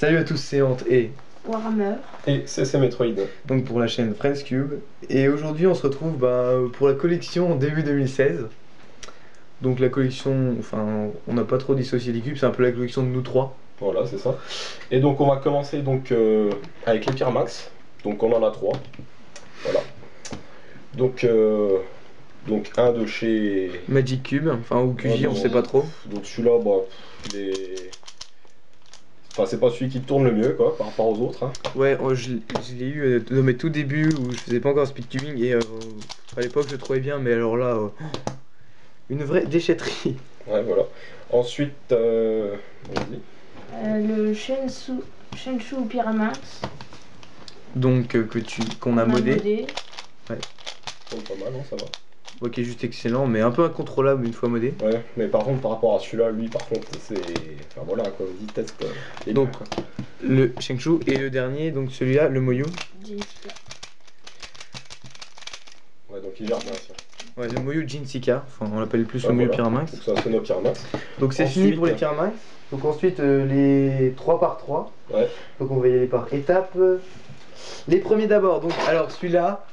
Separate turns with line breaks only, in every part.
Salut à tous, c'est Ant et
Warhammer.
Et CC Metroid.
donc pour la chaîne Friends Cube. Et aujourd'hui on se retrouve pour la collection début 2016. Donc la collection, enfin on n'a pas trop dissocié les cubes, c'est un peu la collection de nous trois.
Voilà, c'est ça. Et donc on va commencer donc avec les Pyramax. Donc on en a 3. Voilà. Donc un de chez
Magic Cube, enfin ou QJ, on sait pas trop.
Donc celui-là, bah, il est... Enfin, c'est pas celui qui tourne le mieux quoi par rapport aux autres. Hein.
Ouais, je l'ai eu dans mes tout débuts où je faisais pas encore speedcubing et à l'époque je le trouvais bien, mais alors là, une vraie déchetterie.
Ouais, voilà. Ensuite, vas-y.
Le Shenshu Pyramax.
Donc qu'on a modé.
Ça tombe pas mal, hein, ça va.
Ok, juste excellent, mais un peu incontrôlable une fois modé.
Ouais, mais par contre, par rapport à celui-là, lui, par contre, c'est... Enfin voilà, quoi, vitesse, quoi.
Donc, le Shengshu et le dernier, donc celui-là, le Moyu.
Ouais, donc il gère bien ça.
Ouais, le Moyu Jinsika, enfin on l'appelle plus
Ah,
le Moyu
voilà.
Pyramax.
Donc ça, c'est nos Pyramax.
Donc c'est fini pour les Pyramax. Donc ensuite, les 3 par 3.
Ouais.
Donc on va y aller par étapes. Les premiers d'abord, donc alors celui-là.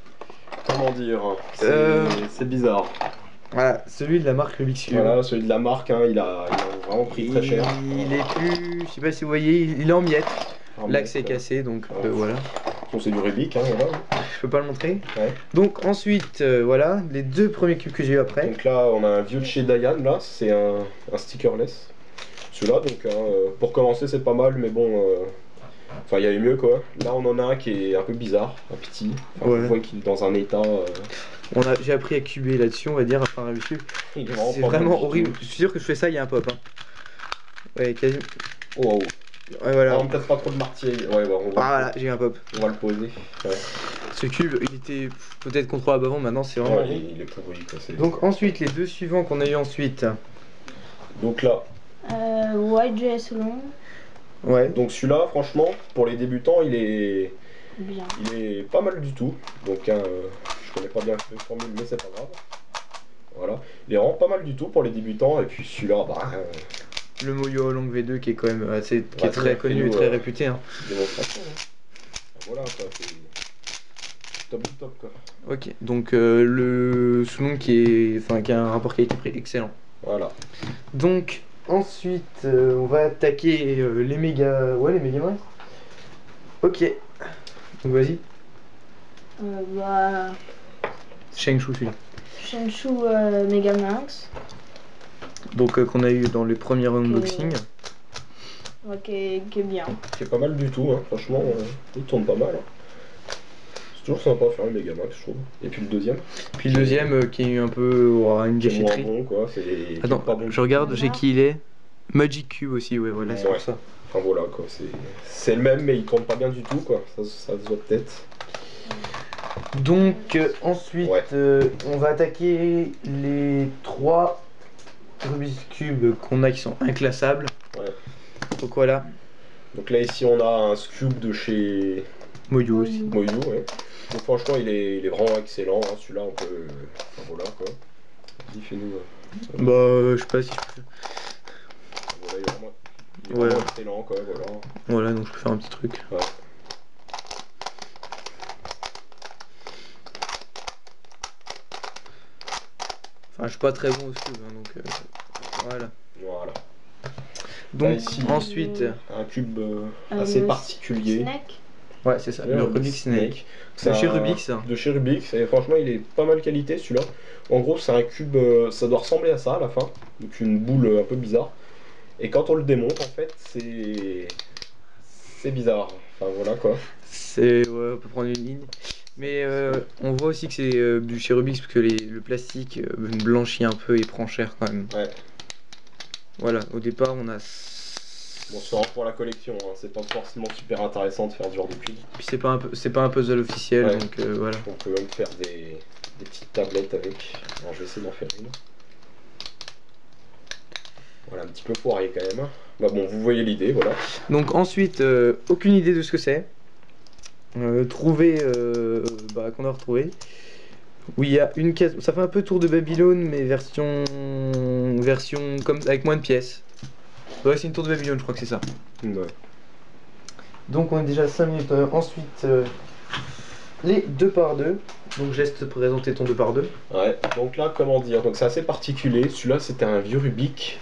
Comment dire, c'est bizarre.
Voilà, celui de la marque Rubik's Cube.
Voilà, celui de la marque, hein, il a vraiment pris très cher.
Il est plus, je sais pas si vous voyez, il est en miettes. L'axe est cassé, donc
ouais.
voilà.
Bon, c'est du Rubik, hein, voilà.
Je peux pas le montrer.
Ouais.
Donc ensuite, voilà, les 2 premiers cubes que j'ai eu après.
Donc là, on a un vieux de chez Dayan, là, c'est un stickerless. Celui-là, donc, pour commencer, c'est pas mal, mais bon... Enfin, il y avait mieux quoi. Là, on en a un qui est un peu bizarre, un petit. Enfin,
ouais.
Vous voyez qu'il est dans un état.
J'ai appris à cuber là-dessus, on va dire, enfin Rubik's Cube. C'est vraiment horrible. Je suis sûr que je fais ça, il y a un pop. Hein. Ouais, quasi.
Wow.
Ouais, voilà.
Alors, peut-être pas trop de martyr. Ouais, bah, on va.
Ah, voilà, j'ai un pop.
On va le poser. Ouais.
Ce cube, il était peut-être contrôlable avant, maintenant c'est vraiment.
Ouais, il est pourri quoi.
Donc, ensuite, les 2 suivants qu'on a eu ensuite.
Donc là.
YJS Long.
Ouais.
Donc celui-là, franchement, pour les débutants, il est.
Bien.
Il est pas mal du tout. Donc, je connais pas bien la formule, mais c'est pas grave. Voilà. Il est vraiment pas mal du tout pour les débutants. Et puis celui-là, bah.
Le Moyo Long V2 qui est quand même assez. Qui est très connu et très réputé. Hein.
Démonstration. Hein. Voilà quoi. C'est top du top quoi.
Ok, donc le Sunong qui a un rapport qualité-prix excellent.
Voilà.
Donc ensuite on va attaquer les méga. Ouais, les méga max. Ok. Donc vas-y.
Bah,
Shengshu celui-là.
Shenshu Megamax.
Donc qu'on a eu dans le premier unboxing.
Ouais, qui est bien.
Qui est pas mal du tout, hein. Franchement, il tourne pas mal. Hein. C'est toujours sympa à faire le Megamax, je trouve. Et puis le deuxième.
Puis le deuxième qui est un peu une gâchiterie.
Moins bon, quoi.
Attends,
pas bon.
je regarde, j'ai qui il est. Magic Cube aussi, ouais, voilà, c'est pour ça.
Enfin voilà, quoi. C'est le même, mais il tourne pas bien du tout, quoi. Ça se voit peut-être.
Donc ensuite, on va attaquer les 3 Rubik's Cube qu'on a qui sont inclassables.
Ouais.
Donc voilà.
Donc là ici on a un Scube de chez
Moyu aussi.
Moyu, ouais. Donc franchement il est vraiment excellent, hein. Celui-là on peut... Enfin voilà quoi. Vas-y fais-nous...
Bah je sais pas si je peux...
Voilà, il est vraiment excellent quoi, voilà.
Voilà, donc je peux faire un petit truc.
Ouais.
Enfin je suis pas très bon au Cube, hein, donc voilà.
Voilà.
Donc
là, ici,
ensuite...
un cube assez particulier.
Snake.
Ouais c'est ça, le Rubik's Snake. C'est chez Rubik's ça.
De chez Rubik's, et franchement il est pas mal qualité celui-là. En gros c'est un cube, ça doit ressembler à ça à la fin. Donc une boule un peu bizarre. Et quand on le démonte en fait c'est bizarre. Enfin voilà quoi.
C'est... Ouais, on peut prendre une ligne. Mais on voit aussi que c'est du chez Rubik's parce que le plastique blanchit un peu et prend cher quand même.
Ouais.
Voilà, au départ on a...
Bon, c'est vraiment pour la collection, hein. C'est pas forcément super intéressant de faire du genre de cube.
Puis c'est pas un puzzle officiel,
Ouais.
donc voilà.
On peut même faire des petites tablettes avec. Alors je vais essayer d'en faire une. Voilà, un petit peu foiré quand même. Bah bon, vous voyez l'idée, voilà.
Donc ensuite, aucune idée de ce que c'est. Qu'on a retrouvé. Où il y a une case, ça fait un peu Tour de Babylone, mais version comme avec moins de pièces. Ouais, c'est une Tour de Babylone, je crois que c'est ça.
Ouais.
Donc on est déjà 5 minutes. Ensuite, les 2x2. Donc je laisse te présenter ton 2x2.
Ouais, donc là, comment dire, donc c'est assez particulier. Celui-là, c'était un vieux Rubik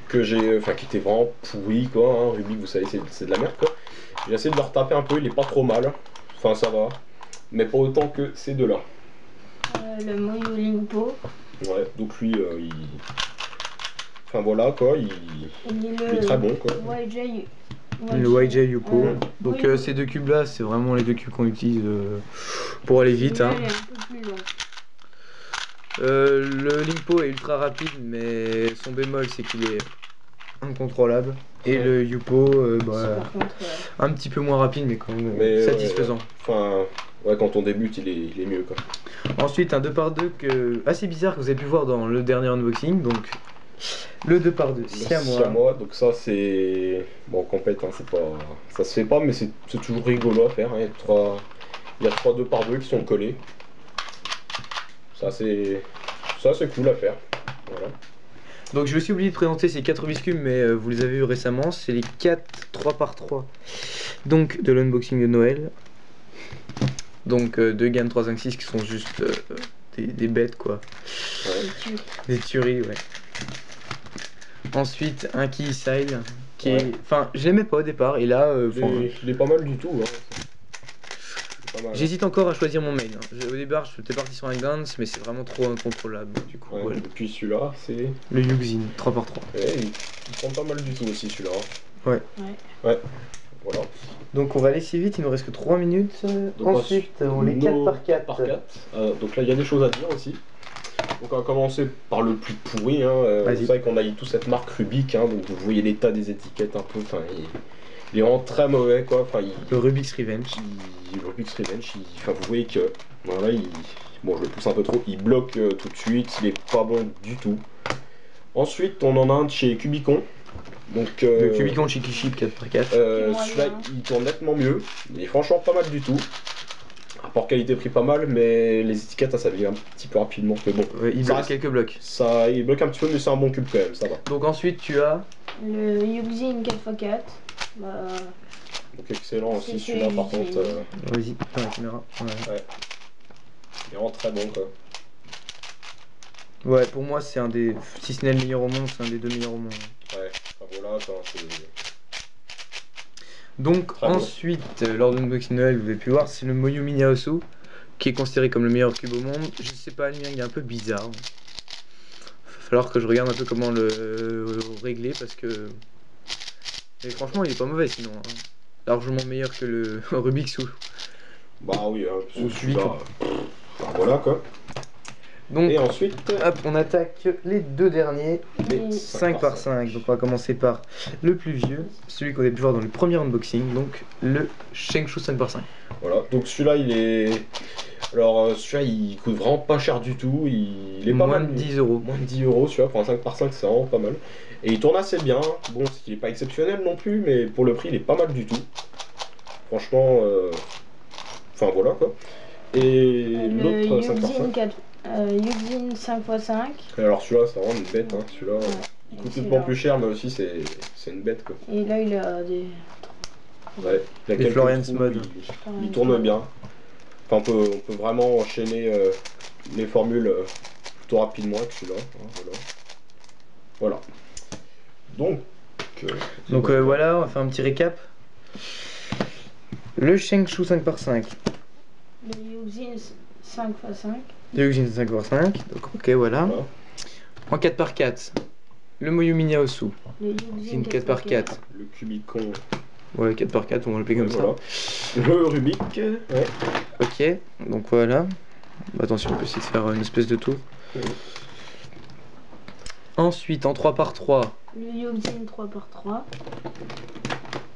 que j'ai, enfin qui était vraiment pourri quoi. Hein. Rubik, vous savez, c'est de la merde quoi. J'ai essayé de le retaper un peu, il est pas trop mal. Enfin, ça va, mais pas autant que ces deux-là.
Le Moyo Limpo.
Ouais, donc lui, enfin voilà quoi, il est très bon quoi.
YJ.
Le YJ Yupo.
Ouais.
Donc
Oui.
ces deux cubes là, c'est vraiment les deux cubes qu'on utilise pour aller vite. Hein.
Il est un peu plus long.
Le Limpo est ultra rapide, mais son bémol c'est qu'il est incontrôlable. Et
Ouais.
le Yupo,
Par contre,
un petit peu moins rapide, mais quand même
Mais,
satisfaisant.
Enfin, ouais, quand on débute, il est mieux quoi.
Ensuite, un 2x2 assez bizarre que vous avez pu voir dans le dernier unboxing. Donc, le 2x2
Le
siamois.
siamois, donc ça c'est bon compète, hein, c'est pas, ça se fait pas, mais c'est toujours rigolo à faire. Hein. Il y a trois 2x2 qui sont collés. Ça c'est cool à faire. Voilà.
Donc, je me suis oublié de présenter ces 4 Rubik's Cube, mais vous les avez vus récemment. C'est les 4 3x3 donc de l'unboxing de Noël. Donc, 2 GAN 356 qui sont juste des bêtes quoi.
Ouais.
Des tueries, ouais. Ensuite, un Keystyle qui
Ouais.
est. Enfin, je l'aimais pas au départ, et là.
Il est pas mal du tout. Hein. Il est pas mal.
J'hésite encore à choisir mon main. Hein. Au départ, j'étais parti sur un Gans, mais c'est vraiment trop incontrôlable. Du coup,
Ouais,
voilà.
et puis celui-là, c'est.
Le Yuxin 3x3.
Ouais, il prend pas mal du tout aussi celui-là.
Ouais.
Ouais. Voilà.
Donc, on va aller si vite, il nous reste que 3 minutes.
Donc,
Ensuite, on les 4x4.
Par 4. Donc là, il y a des choses à dire aussi. Donc on va commencer par le plus pourri. Hein.
Vas-y.
C'est vrai qu'on a eu toute cette marque Rubik. Hein, donc vous voyez l'état des étiquettes un peu. Enfin, il est vraiment très mauvais quoi. Enfin,
Le Rubik's Revenge.
le Rubik's Revenge. Enfin, vous voyez que voilà, bon, je le pousse un peu trop. Il bloque tout de suite. Il est pas bon du tout. Ensuite, on en a un de chez Cubicon. Donc,
Le Cubicon Cheeky Chip 4x4.
celui-là, il tourne nettement mieux. Il est franchement pas mal du tout. Rapport qualité-prix pas mal, mais les étiquettes ça vient un petit peu rapidement. Mais bon,
Il
ça
bloque
reste-
quelques blocs.
ça il bloque un petit peu, mais c'est un bon cube quand même, ça va.
Donc, ensuite, tu as.
Le Yuxin 4x4. Bah,
Donc excellent aussi
C'est
celui-là par
celui-ci.
contre.
Vas-y, dans la caméra. Ouais.
Il est vraiment très bon quoi.
Ouais, pour moi, c'est un des. Si ce n'est le meilleur au monde, c'est un des 2 meilleurs au monde.
Ouais, enfin, voilà, enfin, c'est.
Donc
Très bon.
ensuite, lors de l'unboxing Noël, vous avez pu voir, c'est le Moyu Minaosu, qui est considéré comme le meilleur cube au monde. Je sais pas, le mien il est un peu bizarre. Va falloir que je regarde un peu comment le régler parce que. Mais franchement, il est pas mauvais sinon. Hein. Largement meilleur que le Rubik's ou.
Bah oui, hein,
Ou
celui-là.
Cubicon.
Enfin, voilà quoi.
Donc,
Et ensuite,
hop, on attaque les deux derniers, les
Oui.
5 par 5. Donc on va commencer par le plus vieux, celui qu'on a pu voir dans le premier unboxing, donc le Shengshu 5 par 5.
voilà. Donc celui-là, il est. Alors celui-là, il coûte vraiment pas cher du tout. Il est pas
Moins
mal.
de 10 euros.
Moins de 10 euros, celui-là, pour un 5 par 5, c'est vraiment pas mal. Et il tourne assez bien. Bon, il est pas exceptionnel non plus, mais pour le prix, il est pas mal du tout. Franchement, enfin voilà quoi. Et
le
l'autre 5 par 5.
Yuxin 5x5.
Alors celui-là, c'est vraiment une bête. Hein. Celui-là, il
Et
coûte
celui-là.
nettement plus cher, mais aussi c'est une bête quoi.
Et là, il a des.
Ouais. Il a
Les
quelques
Florence
trous,
mode.
il tourne bien. Enfin, on peut vraiment enchaîner les formules plutôt rapidement avec celui-là. Hein, voilà. Donc,
Voilà, on va faire un petit récap. Le Shengshu 5 par 5.
Le Yuxin 5x5.
Le Yuxin 5 par 5. Donc ok, voilà.
voilà.
En 4 par 4. Le Moyu Minaosu.
Le
C'est
Yuxin
une 4 par 4.
Le Cubicon.
Ouais, 4 par 4, on va l'appeler comme
Voilà. Le Rubik. Ouais.
ça. Ok, donc voilà. Attention, on peut essayer de faire une espèce de tour.
Ouais.
Ensuite, en 3 par 3.
Le Yuxin 3x3.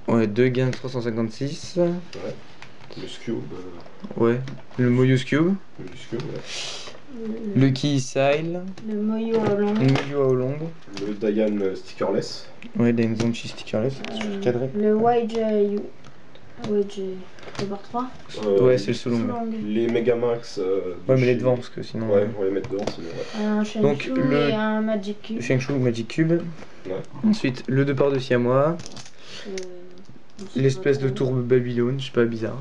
Ouais, 2 gains 356.
Le Scube.
Ouais. Le Moyu's Cube.
Le Scube, ouais.
Le Keystyle.
Le Moyo Long.
Le Moyu Aolong.
Le Dayan Stickerless.
Ouais, Dainzonchi Stickerless. Cadré.
Le YJ 3x3.
Ouais, c'est le Solong.
Les Megamax.
Ouais, mais les devant parce que sinon.
Ouais, on va les mettre devant sinon. Ouais.
Un
Donc,
Shenshu
le-
et un Magic Cube.
Shengshu Magic Cube.
Ouais.
Ensuite, le 2 par 2 siamois.
Euh,
l'espèce de tour Babylone, je sais pas, bizarre.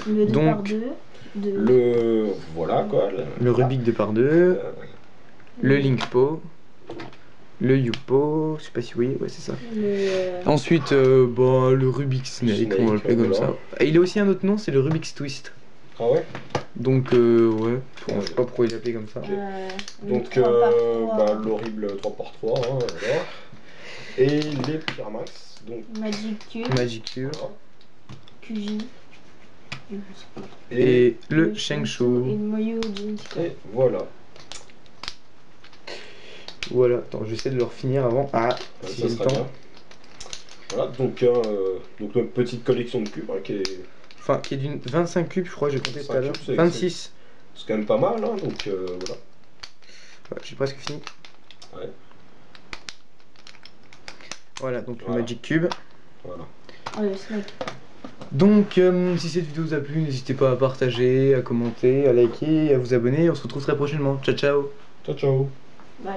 Le 2
Donc,
par 2.
Le. Voilà quoi.
Le Rubik 2x2, le Linkpo, le Youpo, je sais pas si vous voyez, ouais c'est ça. Ensuite, bah, le Rubik's Snake, on va le faire comme
voilà.
ça. Et il a aussi un autre nom, c'est le Rubik's Twist.
Ah ouais.
Donc, ouais, bon, je sais pas pourquoi il est appelé comme ça.
Donc, bah, l'horrible 3x3, hein, voilà. Et les Pyraminx, donc.
Magic Cube,
Magic Cube.
Voilà.
QJ.
Et le
Et
Shengshu.
le Moyo Jinchika.
Et voilà.
Voilà, attends, j'essaie de le refinir avant. Ah, si
Ça
j'ai le
sera
temps.
bien. Voilà, donc notre petite collection de cubes hein, qui est.
Enfin, qui est d'une 25 cubes, je crois, j'ai compté tout à
25
l'heure.
cubes, c'est-
26.
C'est quand même pas mal, hein, donc voilà.
Ouais, j'ai presque fini.
Ouais.
Voilà, donc
Voilà.
le Magic Cube.
Voilà.
Le Snake.
Donc, si cette vidéo vous a plu, n'hésitez pas à partager, à commenter, à liker, à vous abonner. On se retrouve très prochainement. Ciao, ciao!
Ciao, ciao.
Bye.